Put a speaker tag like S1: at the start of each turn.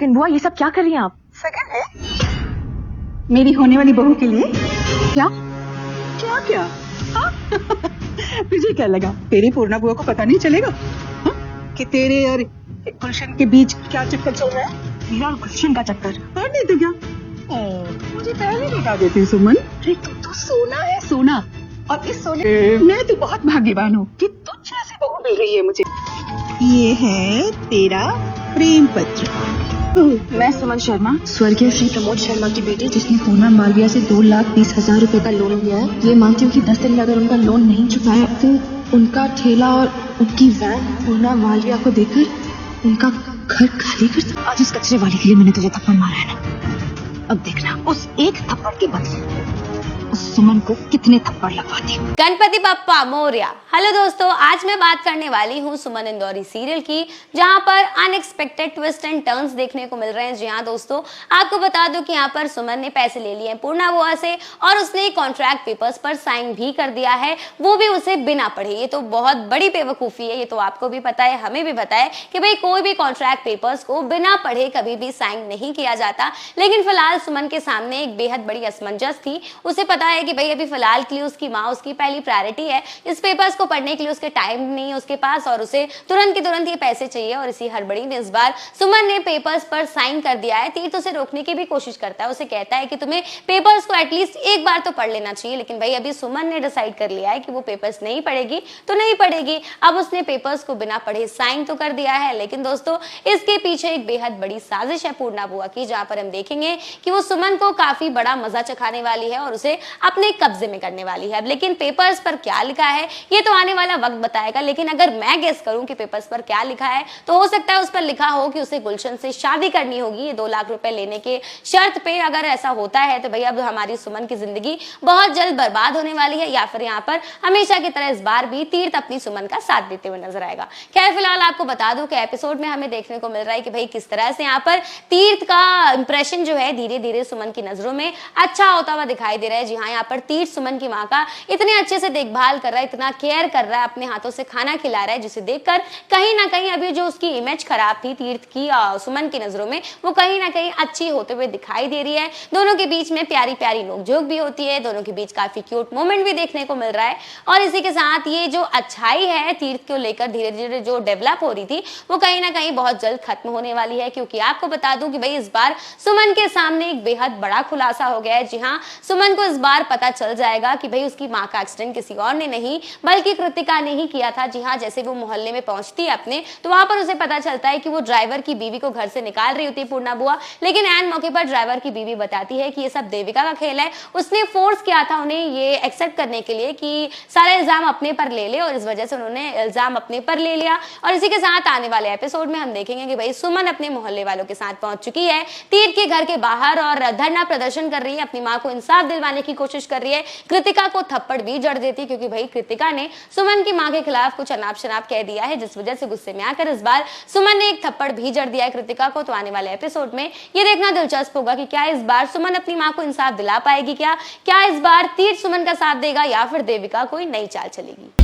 S1: Second बुआ, ये सब क्या कर रही हैं आप?
S2: सेकंड है मेरी होने वाली बहू के लिए।
S1: क्या?
S2: क्या क्या? हाँ? तुझे क्या लगा तेरी पूर्णा बुआ को पता नहीं चलेगा हा? कि तेरे और गुलशन के बीच क्या चक्कर चल रहा है?
S1: मेरा और गुलशन का चक्कर?
S2: और नहीं तो क्या? मुझे पहले बता देती सुमन। अरे तू तो सोना है, सोना। और इस सोने मैं तो बहुत भाग्यवान हूँ कि तुझ जैसी बहू मिल रही है मुझे। ये है तेरा प्रेम पत्र।
S1: मैं सुमन शर्मा, स्वर्गीय श्री प्रमोद शर्मा की बेटी, जिसने पूर्णा मालविया से 2,20,000 रुपए का लोन लिया है। ये मानती हूँ कि 10 दिन में अगर उनका लोन नहीं चुकाया तो उनका ठेला और उनकी वैन पूर्णा मालविया को देकर उनका घर खाली कर दो। आज उस कचरे वाले के लिए मैंने तुझे थप्पड़ मारा है ना, अब देखना उस एक थप्पड़ के बदले उस सुमन को कितने थप्पड़ लगवाती हूँ।
S3: गणपति बप्पा मोरया। हेलो दोस्तों, आज मैं बात करने वाली हूँ सुमन इंदौरी सीरियल की, जहाँ पर अनएक्सपेक्टेड ट्विस्ट एंड टर्न्स देखने को मिल रहे हैं। जी हाँ दोस्तों, आपको बता दूं कि यहाँ पर सुमन ने पैसे ले लिए हैं पूर्णा बुआ से और उसने कॉन्ट्रैक्ट पेपर्स पर साइन भी कर दिया है, वो भी उसे बिना पढ़े। ये तो बहुत बड़ी बेवकूफ़ी है, ये तो आपको भी पता है, हमें भी पता है कि भाई कोई भी कॉन्ट्रैक्ट पेपर्स को बिना पढ़े कभी भी साइन नहीं किया जाता। लेकिन फिलहाल सुमन के सामने एक बेहद बड़ी असमंजस थी। उसे पता है कि भाई अभी फिलहाल के लिए उसकी माँ उसकी पहली प्रायोरिटी है, इस पेपर्स को पढ़ने के लिए उसके टाइम नहीं है उसके पास और उसे तुरंत के तुरंत ये पैसे चाहिए। और इसी हड़बड़ी में इस बार सुमन ने पेपर्स पर साइन कर दिया है। तीर्थ उसे रोकने की भी कोशिश करता है, उसे कहता है कि तुम्हें पेपर्स को एटलीस्ट एक बार तो पढ़ लेना चाहिए। लेकिन भाई अभी सुमन ने डिसाइड कर लिया है कि वो पेपर्स नहीं पढ़ेगी तो नहीं पढ़ेगी। अब उसने पेपर्स को बिना पढ़े साइन तो कर दिया है, लेकिन दोस्तों इसके पीछे एक बेहद बड़ी साजिश है पूर्णा बुआ की, जहां पर हम देखेंगे कि वो सुमन को काफी बड़ा मजा चखाने वाली है और उसे अपने कब्जे में करने वाली है। अब लेकिन पेपर्स पर क्या लिखा है ये तो आने वाला वक्त बताएगा। लेकिन अगर मैं गेस करूं कि पेपर्स पर क्या लिखा है तो हो सकता है उस पर लिखा हो कि उसे गुलशन से शादी करनी होगी, ये 2 लाख रुपए लेने के शर्त पे। अगर ऐसा होता है तो भैया अब हमारी सुमन की जिंदगी बहुत जल्द बर्बाद होने वाली है, या फिर यहाँ पर हमेशा की तरह इस बार भी तीर्थ अपनी सुमन का साथ देते हुए नजर आएगा। खैर फिलहाल आपको बता दूं कि एपिसोड में हमें देखने को मिल रहा है कि भाई किस तरह से यहाँ पर तीर्थ का इंप्रेशन जो है धीरे धीरे सुमन की नजरों में अच्छा होता हुआ दिखाई दे रहा है। जी हाँ, यहाँ पर तीर्थ सुमन की माँ का इतने अच्छे से देखभाल कर रहा है, इतना केयर कर रहा है, अपने हाथों से खाना खिला रहा है, जिसे देखकर कहीं ना कहीं अभी जो उसकी इमेज खराब थी तीर्थ की सुमन की नजरों में, वो कहीं ना कहीं अच्छी होते हुए दिखाई दे रही है। दोनों के बीच में प्यारी प्यारी नोकझोंक भी होती है, दोनों के बीच काफी क्यूट मोमेंट भी देखने को मिल रहा है। और इसी के साथ ये जो अच्छाई है तीर्थ को लेकर धीरे धीरे जो डेवलप हो रही थी वो कहीं ना कहीं बहुत जल्द खत्म होने वाली है। क्योंकि आपको बता दूं कि भाई इस बार सुमन के सामने एक बेहद बड़ा खुलासा हो गया है। जी हाँ, सुमन को इस बार पता चल जाएगा कि भाई उसकी माँ का एक्सीडेंट किसी और ने नहीं बल्कि कृतिका ने ही किया था। जी हाँ, जैसे वो मोहल्ले में पहुंचती है अपने, तो वहां पर उसे पता चलता है कि वो ड्राइवर की बीवी को घर से निकाल रही होती है पूर्णा बुआ। लेकिन एन मौके पर ड्राइवर की बीवी बताती है कि ये सब देविका का खेल है, उसने फोर्स किया था उन्हें ये एक्सेप्ट करने के लिए कि सारा इल्जाम अपने पर ले ले, और इस वजह से उन्होंने इल्जाम अपने पर ले लिया। और इसी के साथ आने वाले एपिसोड में हम देखेंगे कि भाई सुमन अपने मोहल्ले वालों के साथ पहुंच चुकी है तीर्थ के घर के बाहर और धरना प्रदर्शन कर रही है, अपनी माँ को इंसाफ दिलवाने की कोशिश कर रही है। कृतिका को थप्पड़ भी जड़ देती क्योंकि भाई कृतिका ने सुमन की मां के खिलाफ कुछ अनाप शनाप कह दिया है, जिस वजह से गुस्से में आकर इस बार सुमन ने एक थप्पड़ भी जड़ दिया है कृतिका को। तो आने वाले एपिसोड में ये देखना दिलचस्प होगा कि क्या इस बार सुमन अपनी मां को इंसाफ दिला पाएगी, क्या इस बार तीर्थ सुमन का साथ देगा या फिर देविका कोई नई चाल चलेगी।